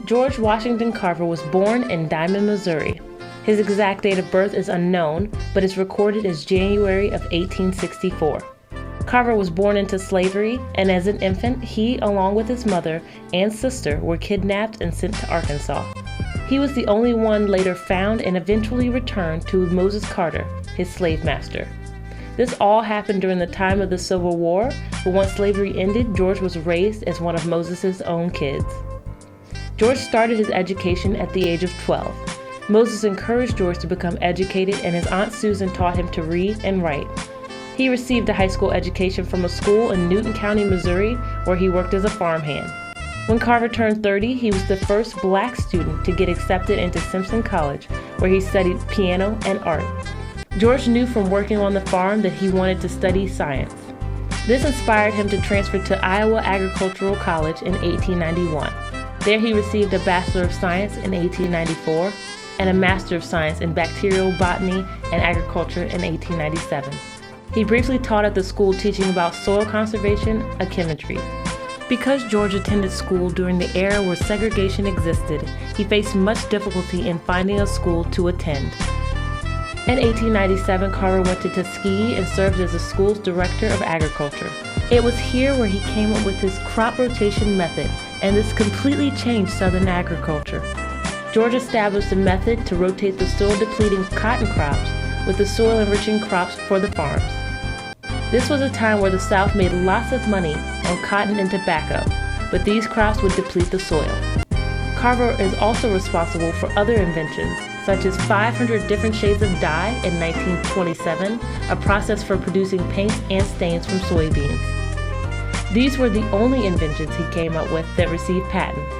George Washington Carver was born in Diamond, Missouri. His exact date of birth is unknown, but is recorded as January of 1864. Carver was born into slavery, and as an infant, he, along with his mother and sister, were kidnapped and sent to Arkansas. He was the only one later found and eventually returned to Moses Carter, his slave master. This all happened during the time of the Civil War, but once slavery ended, George was raised as one of Moses' own kids. George started his education at the age of 12. Moses encouraged George to become educated, and his Aunt Susan taught him to read and write. He received a high school education from a school in Newton County, Missouri, where he worked as a farmhand. When Carver turned 30, he was the first black student to get accepted into Simpson College, where he studied piano and art. George knew from working on the farm that he wanted to study science. This inspired him to transfer to Iowa Agricultural College in 1891. There he received a Bachelor of Science in 1894 and a Master of Science in Bacterial Botany and Agriculture in 1897. He briefly taught at the school teaching about soil conservation and chemistry. Because George attended school during the era where segregation existed, he faced much difficulty in finding a school to attend. In 1897, Carver went to Tuskegee and served as the school's Director of Agriculture. It was here where he came up with his crop rotation method, and this completely changed Southern agriculture. George established a method to rotate the soil-depleting cotton crops with the soil-enriching crops for the farms. This was a time where the South made lots of money on cotton and tobacco, but these crops would deplete the soil. Carver is also responsible for other inventions, such as 500 different shades of dye in 1927, a process for producing paints and stains from soybeans. These were the only inventions he came up with that received patents.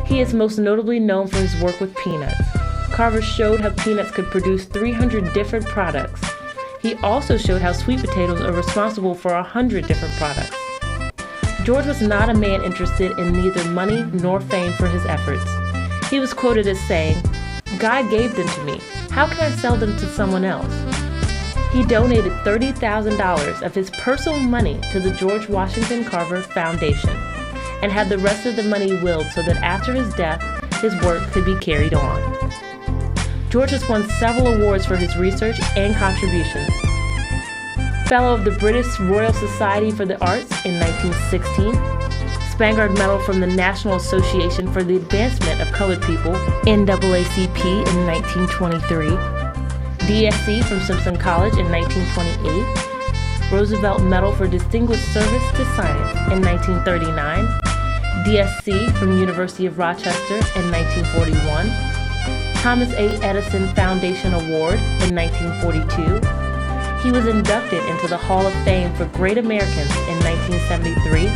He is most notably known for his work with peanuts. Carver showed how peanuts could produce 300 different products. He also showed how sweet potatoes are responsible for 100 different products. George was not a man interested in neither money nor fame for his efforts. He was quoted as saying, "God gave them to me. How can I sell them to someone else?" He donated $30,000 of his personal money to the George Washington Carver Foundation and had the rest of the money willed so that after his death, his work could be carried on. George has won several awards for his research and contributions. Fellow of the British Royal Society for the Arts in 1916, Spangard Medal from the National Association for the Advancement of Colored People, NAACP, in 1923, DSC from Simpson College in 1928, Roosevelt Medal for Distinguished Service to Science in 1939, DSC from University of Rochester in 1941, Thomas A. Edison Foundation Award in 1942. He was inducted into the Hall of Fame for Great Americans in 1973,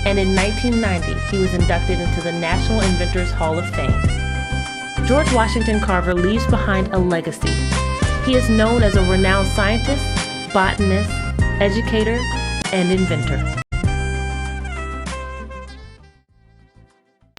and in 1990 he was inducted into the National Inventors Hall of Fame. George Washington Carver leaves behind a legacy. He is known as a renowned scientist, botanist, educator, and inventor.